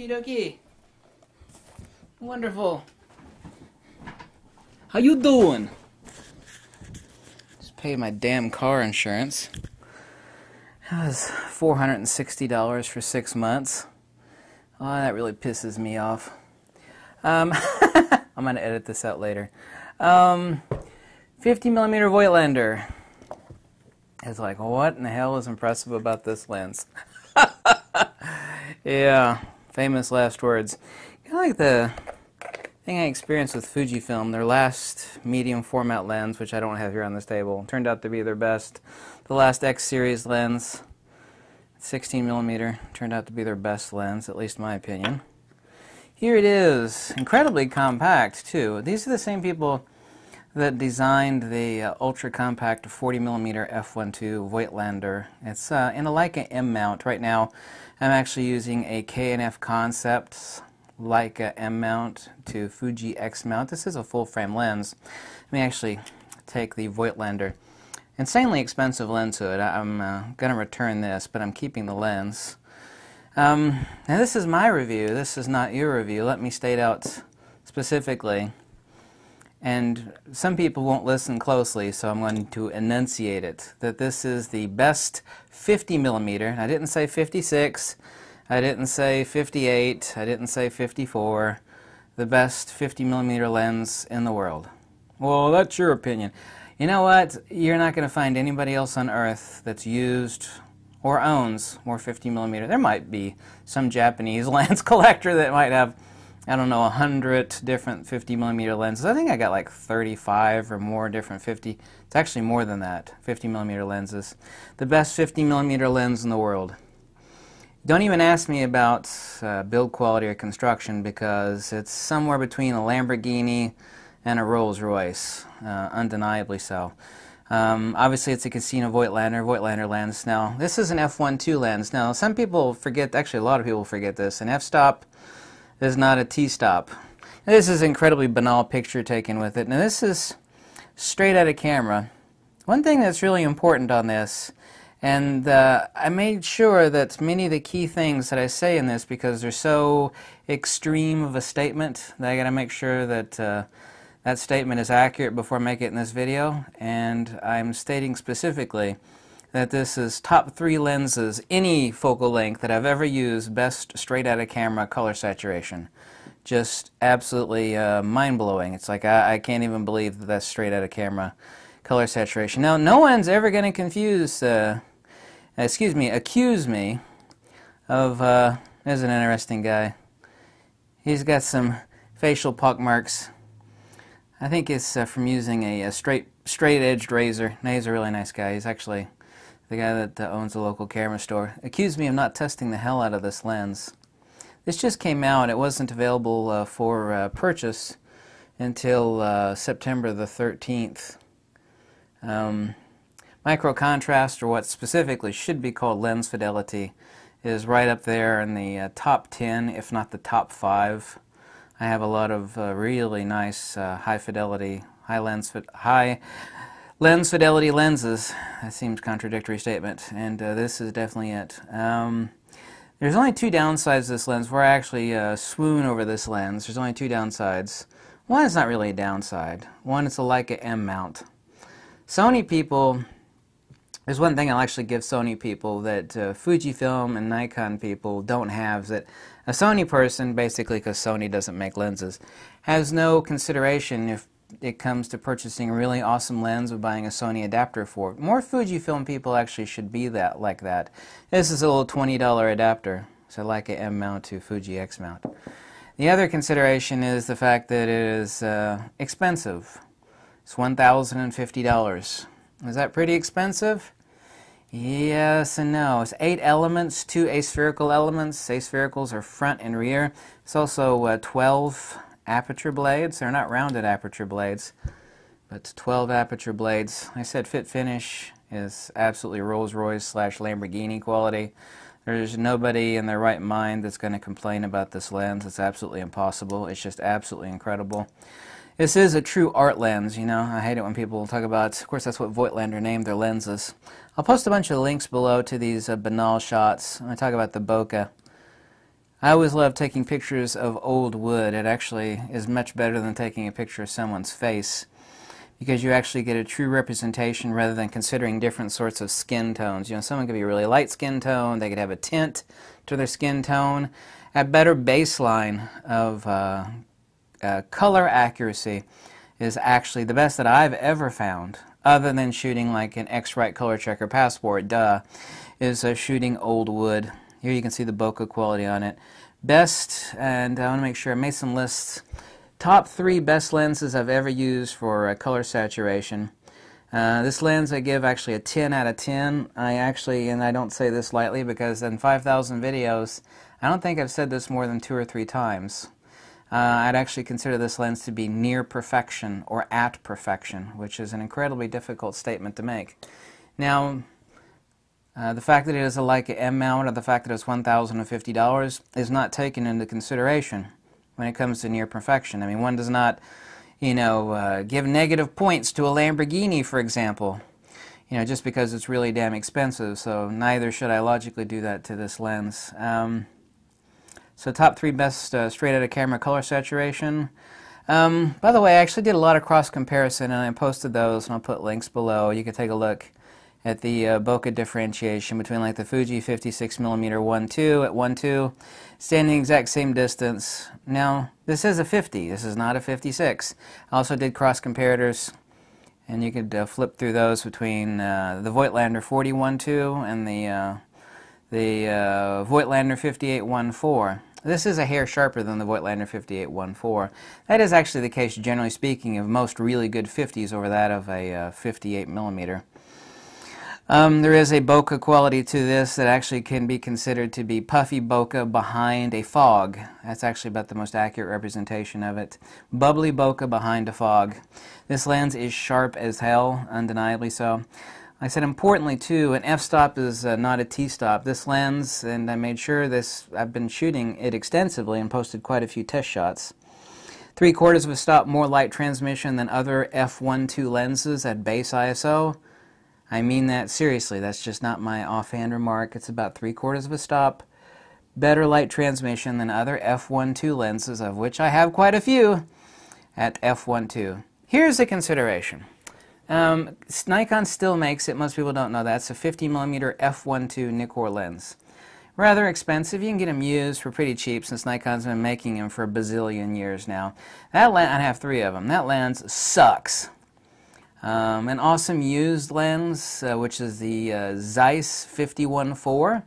Okie dokie. Wonderful. How you doing? Just paid my damn car insurance. That was $460 for 6 months. Oh, that really pisses me off. I'm going to edit this out later. 50mm Voigtlander. It's like, what in the hell is impressive about this lens? Yeah, famous last words. Kind of like the thing I experienced with Fujifilm, their last medium format lens, which I don't have here on this table, turned out to be their best. The last X series lens, 16mm, turned out to be their best lens, at least in my opinion. Here it is, incredibly compact too. These are the same people that designed the ultra-compact 40mm f1.2 Voigtlander. It's in a Leica M mount. Right now I'm actually using a K&F Concepts Leica M mount to Fuji X mount. This is a full-frame lens. Let me actually take the Voigtlander. Insanely expensive lens hood. I'm going to return this, but I'm keeping the lens. Now this is my review. This is not your review. Let me state out specifically. And some people won't listen closely, so I'm going to enunciate it, that this is the best 50mm. I didn't say 56, I didn't say 58, I didn't say 54, the best 50mm lens in the world. Well, that's your opinion. You know what? You're not going to find anybody else on earth that's used or owns more 50mm. There might be some Japanese lens collector that might have, I don't know, 100 different 50mm lenses. I think I got like 35 or more different 50. It's actually more than that, 50mm lenses. The best 50mm lens in the world. Don't even ask me about build quality or construction, because it's somewhere between a Lamborghini and a Rolls-Royce, undeniably so. Obviously it's a Casino Voigtlander lens. Now, this is an f1.2 lens. Now, some people forget, actually a lot of people forget this, an f-stop is not a T-stop. This is an incredibly banal picture taken with it. Now this is straight out of camera. One thing that's really important on this, and I made sure that many of the key things that I say in this, because they're so extreme of a statement, that I gotta make sure that that statement is accurate before I make it in this video. And I'm stating specifically that this is top 3 lenses, any focal length that I've ever used, best straight out of camera color saturation. Just absolutely mind-blowing. It's like I can't even believe that that's straight out of camera color saturation. Now, no one's ever going to accuse me of, there's an interesting guy. He's got some facial pock marks. I think it's from using a straight-edged razor. No, he's a really nice guy. He's actually the guy that owns a local camera store. Accused me of not testing the hell out of this lens. This just came out. It wasn't available for purchase until September the 13th. Micro contrast, or what specifically should be called lens fidelity, is right up there in the top 10, if not the top 5. I have a lot of really nice high lens fidelity lenses. That seems a contradictory statement, and this is definitely it. There's only 2 downsides to this lens. Where I actually swoon over this lens, there's only 2 downsides. One is not really a downside. One, it's a Leica M mount. Sony people, there's one thing I'll actually give Sony people that Fujifilm and Nikon people don't have, that a Sony person, basically because Sony doesn't make lenses, has no consideration if it comes to purchasing a really awesome lens or buying a Sony adapter for it. More Fujifilm people actually should be like that. This is a little $20 adapter, so like an M mount to Fuji X mount. The other consideration is the fact that it is expensive. It's $1,050. Is that pretty expensive? Yes and no. It's 8 elements, 2 aspherical elements. Asphericals are front and rear. It's also 12 aperture blades. They're not rounded aperture blades, but 12 aperture blades. I said fit finish is absolutely Rolls-Royce / Lamborghini quality. There's nobody in their right mind that's going to complain about this lens. It's absolutely impossible. It's just absolutely incredible. This is a true art lens, you know. I hate it when people talk about, of course that's what Voigtlander named their lenses. I'll post a bunch of links below to these banal shots. I'm going to talk about the Bokeh. I always love taking pictures of old wood. It actually is much better than taking a picture of someone's face, because you actually get a true representation rather than considering different sorts of skin tones. You know, someone could be a really light skin tone, they could have a tint to their skin tone. A better baseline of color accuracy is actually the best that I've ever found, other than shooting like an X-Rite color checker passport, is shooting old wood. Here you can see the bokeh quality on it. Best, and I want to make sure I made some lists. Top 3 best lenses I've ever used for color saturation. This lens I give actually a 10 out of 10. And I don't say this lightly because in 5,000 videos, I don't think I've said this more than 2 or 3 times. I'd actually consider this lens to be near perfection or at perfection, which is an incredibly difficult statement to make. Now, the fact that it is a Leica M mount or the fact that it's $1,050 is not taken into consideration when it comes to near perfection. I mean, one does not, you know, give negative points to a Lamborghini, for example, you know, just because it's really damn expensive. So neither should I logically do that to this lens. So top 3 best straight out of camera color saturation. By the way, I actually did a lot of cross comparison, and I posted those, and I'll put links below. You can take a look at the bokeh differentiation between like the Fuji 56mm 1.2 at 1.2, standing the exact same distance. Now, this is a 50, this is not a 56. I also did cross comparators, and you could flip through those between the Voigtlander 50mm 1.2 and the Voigtlander 58mm 1.4. This is a hair sharper than the Voigtlander 58mm 1.4. That is actually the case, generally speaking, of most really good 50s over that of a 58mm. There is a bokeh quality to this that actually can be considered to be puffy bokeh behind a fog. That's actually about the most accurate representation of it. Bubbly bokeh behind a fog. This lens is sharp as hell, undeniably so. Like I said, importantly too, an f-stop is not a t-stop. This lens, and I made sure this, I've been shooting it extensively and posted quite a few test shots. 3/4 of a stop more light transmission than other f1.2 lenses at base ISO. I mean that seriously, that's just not my offhand remark. It's about 3/4 of a stop better light transmission than other f1.2 lenses, of which I have quite a few, at f1.2. Here's a consideration. Nikon still makes it, most people don't know that, it's a 50mm f1.2 Nikkor lens. Rather expensive. You can get them used for pretty cheap since Nikon's been making them for a bazillion years now. That lens, I have 3 of them. That lens sucks. An awesome used lens, which is the Zeiss 51.4.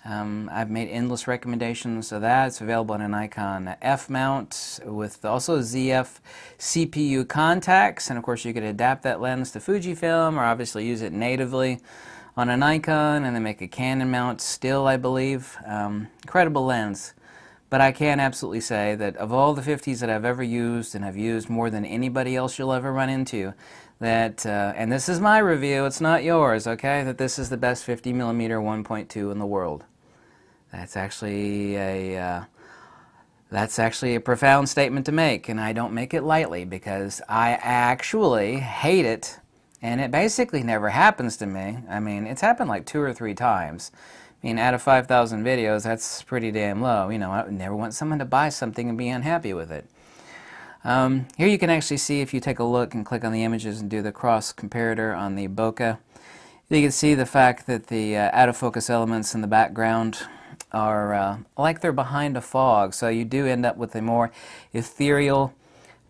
I've made endless recommendations of that. It's available in a Nikon F mount with also ZF CPU contacts, and of course you could adapt that lens to Fujifilm or obviously use it natively on a Nikon, and then make a Canon mount still, I believe. Incredible lens. But I can absolutely say that of all the 50s that I've ever used, and I've used more than anybody else you'll ever run into, that, and this is my review, it's not yours, okay, that this is the best 50mm 1.2 in the world. That's actually a profound statement to make, and I don't make it lightly because I actually hate it, and it basically never happens to me. I mean, it's happened like 2 or 3 times. I mean, out of 5,000 videos, that's pretty damn low. You know, I would never want someone to buy something and be unhappy with it. Here you can actually see, if you take a look and click on the images and do the cross comparator on the bokeh, you can see the fact that the out of focus elements in the background are like they're behind a fog, so you do end up with a more ethereal,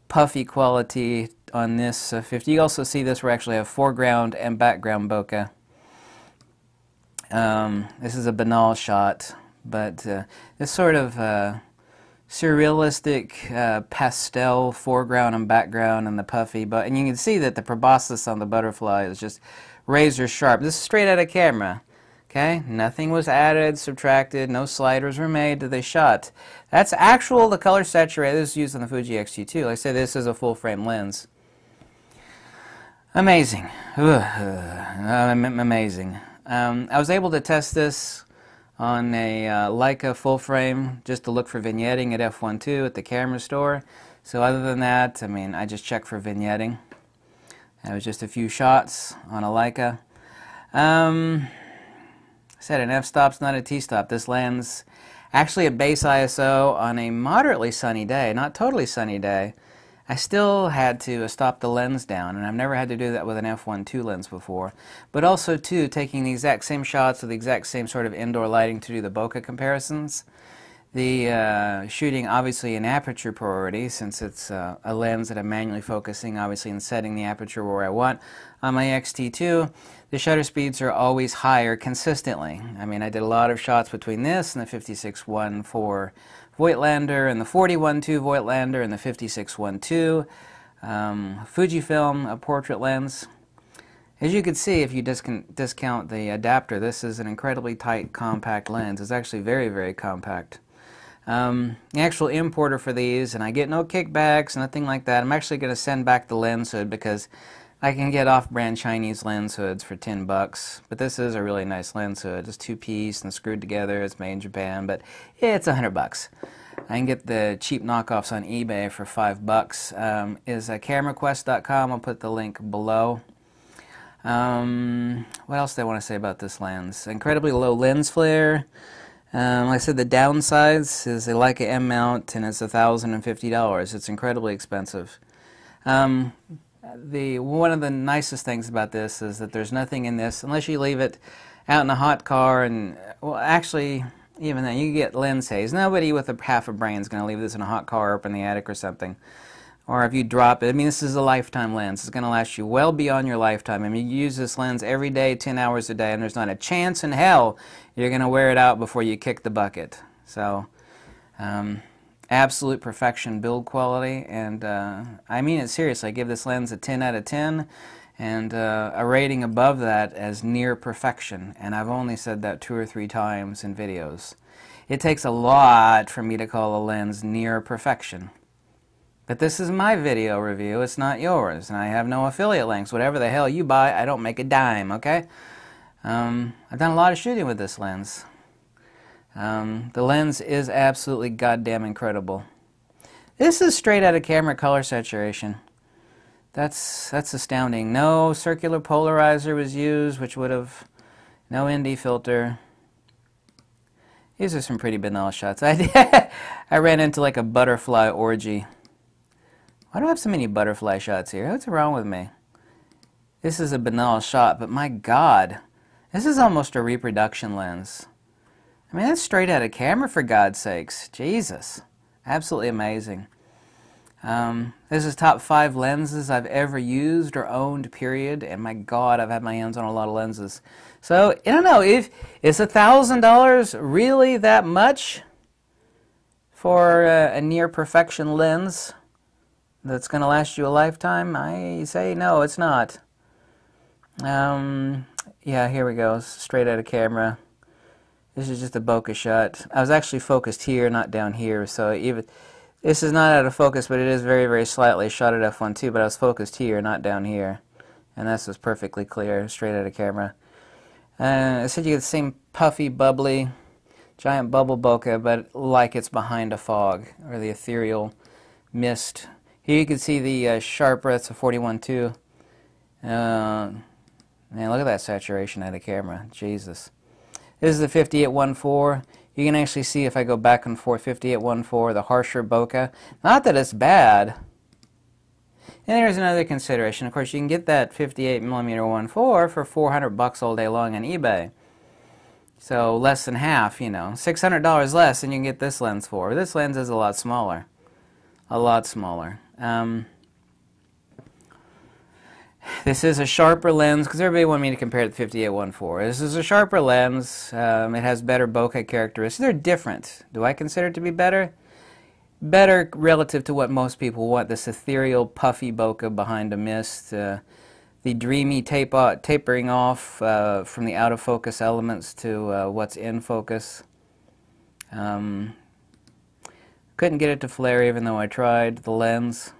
puffy quality on this 50. You also see this, we actually have foreground and background bokeh. This is a banal shot, but this sort of surrealistic pastel foreground and background and the puffy, and you can see that the proboscis on the butterfly is just razor sharp. This is straight out of camera. Okay, nothing was added, subtracted, no sliders were made to the shot. That's actual, the color saturated. This is used on the Fuji X-T2. Like I said, this is a full frame lens. Amazing. Amazing. I was able to test this on a Leica full frame just to look for vignetting at f1.2 at the camera store. So other than that, I mean, I just checked for vignetting. It was just a few shots on a Leica. I said an f-stop's not a t-stop. This lens Actually at base ISO on a moderately sunny day, not totally sunny day, I still had to stop the lens down, and I've never had to do that with an f1.2 lens before. But also, too, taking the exact same shots with the exact same sort of indoor lighting to do the bokeh comparisons. The shooting, obviously, in aperture priority, since it's a lens that I'm manually focusing, obviously, and setting the aperture where I want. On my X-T2, the shutter speeds are always higher consistently. I mean, I did a lot of shots between this and the 56-1.4 Voigtlander and the 40-1.2 Voigtlander and the 56-1.2 Fujifilm, a portrait lens. As you can see, if you discount the adapter, this is an incredibly tight, compact lens. It's actually very, very compact. The actual importer for these, and I get no kickbacks, nothing like that. I'm actually going to send back the lens hood because I can get off-brand Chinese lens hoods for $10, but this is a really nice lens hood. It's two-piece and screwed together. It's made in Japan, but it's $100. I can get the cheap knockoffs on eBay for $5. Is cameraquest.com. I'll put the link below. What else do I want to say about this lens? Incredibly low lens flare. Like I said, the downsides is a Leica M mount, and it's $1,050. It's incredibly expensive. One of the nicest things about this is that there's nothing in this, unless you leave it out in a hot car, and, well, actually, even then, you get lens haze. Nobody with half a brain is going to leave this in a hot car up in the attic or something. Or if you drop it, I mean, this is a lifetime lens. It's going to last you well beyond your lifetime. I mean, you use this lens every day, 10 hours a day, and there's not a chance in hell you're going to wear it out before you kick the bucket. So, absolute perfection build quality, and I mean it seriously. I give this lens a 10 out of 10, and a rating above that as near perfection, and I've only said that 2 or 3 times in videos. It takes a lot for me to call a lens near perfection. But this is my video review, it's not yours, and I have no affiliate links. Whatever the hell you buy, I don't make a dime, okay? I've done a lot of shooting with this lens. The lens is absolutely goddamn incredible. This is straight out of camera color saturation. That's astounding. No circular polarizer was used, which would have no ND filter. These are some pretty banal shots. I ran into like a butterfly orgy. Why do I have so many butterfly shots here? What's wrong with me? This is a banal shot, but my God, this is almost a reproduction lens. I mean, that's straight out of camera, for God's sakes. Jesus. Absolutely amazing. This is top 5 lenses I've ever used or owned, period. And my God, I've had my hands on a lot of lenses. So, I don't know, is $1,000 really that much for a near perfection lens that's going to last you a lifetime? I say no, it's not. Yeah, here we go. Straight out of camera. This is just a bokeh shot. I was actually focused here, not down here, so even this is not out of focus, but it is very, very slightly shot at f1.2, but I was focused here, not down here. And this was perfectly clear, straight out of camera. I said you get the same puffy, bubbly, giant bubble bokeh, but like it's behind a fog, or the ethereal mist. Here you can see the sharp breaths of 41.2. Man, look at that saturation out of camera. Jesus. This is the 50-1.4. You can actually see, if I go back and forth, 50-1.4, the harsher bokeh. Not that it's bad. And there's another consideration. Of course, you can get that 58mm 1.4 for $400 all day long on eBay. So less than half, you know. $600 less than you can get this lens for. This lens is a lot smaller. A lot smaller. This is a sharper lens, because everybody wanted me to compare it to the 58-1.4. This is a sharper lens. It has better bokeh characteristics. They're different. Do I consider it to be better? Better relative to what most people want. This ethereal, puffy bokeh behind a mist. The dreamy tapering off from the out-of-focus elements to what's in focus. Couldn't get it to flare even though I tried. The lens.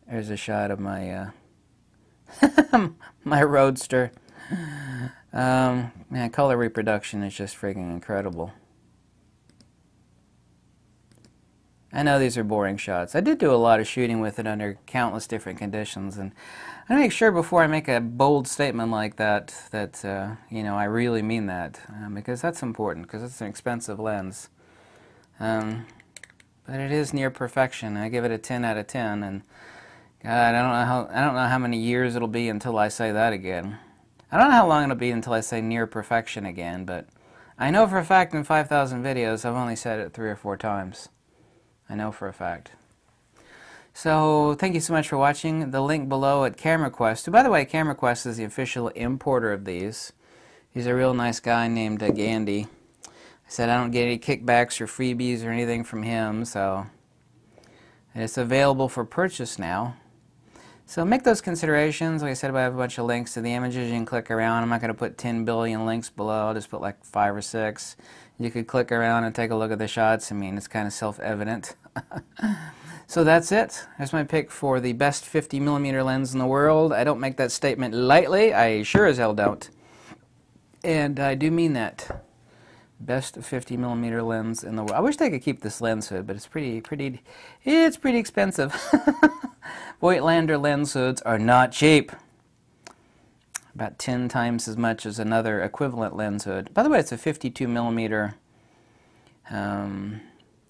There's a shot of my my Roadster. Man, color reproduction is just freaking incredible. I know these are boring shots. I did do a lot of shooting with it under countless different conditions, and I make sure before I make a bold statement like that you know, I really mean that, because that's important, because it's an expensive lens. But it is near perfection. I give it a 10 out of 10, and God, I don't know how many years it'll be until I say that again. I don't know how long it'll be until I say near perfection again, but I know for a fact in 5,000 videos I've only said it 3 or 4 times. I know for a fact. So, thank you so much for watching. The link below at CameraQuest, who, by the way, CameraQuest is the official importer of these. He's a real nice guy named Gandhi. I said I don't get any kickbacks or freebies or anything from him, so it's available for purchase now. So make those considerations. Like I said, I have a bunch of links to the images. You can click around. I'm not going to put 10 billion links below. I'll just put like 5 or 6. You could click around and take a look at the shots. I mean, it's kind of self-evident. So that's it. There's my pick for the best 50mm lens in the world. I don't make that statement lightly. I sure as hell don't. And I do mean that. Best 50mm lens in the world. I wish they could keep this lens hood, but it's pretty expensive. Voigtlander lens hoods are not cheap. About 10 times as much as another equivalent lens hood. By the way, it's a 52mm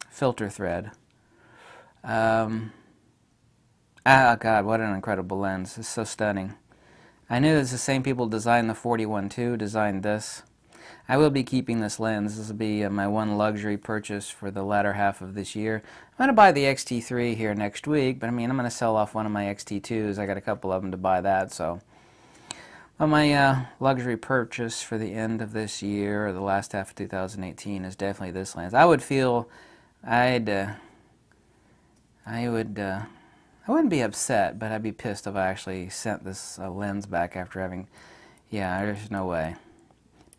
filter thread. Oh God, what an incredible lens. It's so stunning. I knew it's the same people designed the 41-2, designed this. I will be keeping this lens. This will be my one luxury purchase for the latter half of this year. I'm going to buy the XT3 here next week, but I mean, I'm going to sell off one of my XT2s. I got a couple of them to buy that, so. Well, my luxury purchase for the end of this year, or the last half of 2018, is definitely this lens. I would feel, I wouldn't be upset, but I'd be pissed if I actually sent this lens back after having, yeah, there's no way.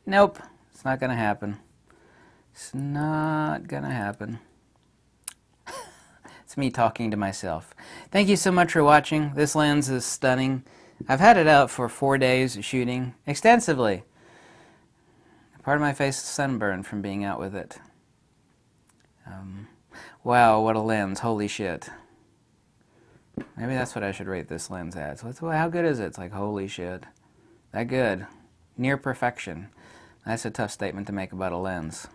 Nope, it's not going to happen. It's not going to happen. It's me talking to myself. Thank you so much for watching. This lens is stunning. I've had it out for 4 days shooting extensively. Part of my face is sunburned from being out with it. Wow, what a lens. Holy shit. Maybe that's what I should rate this lens at. So how good is it? It's like, holy shit. That good. Near perfection. That's a tough statement to make about a lens.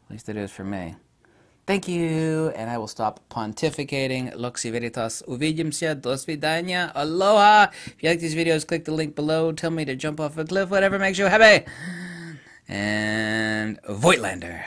At least it is for me. Thank you, and I will stop pontificating. Loxi veritas. Uvidimся. Do svidania. Aloha. If you like these videos, click the link below. Tell me to jump off a cliff, whatever makes you happy. And Voigtlander.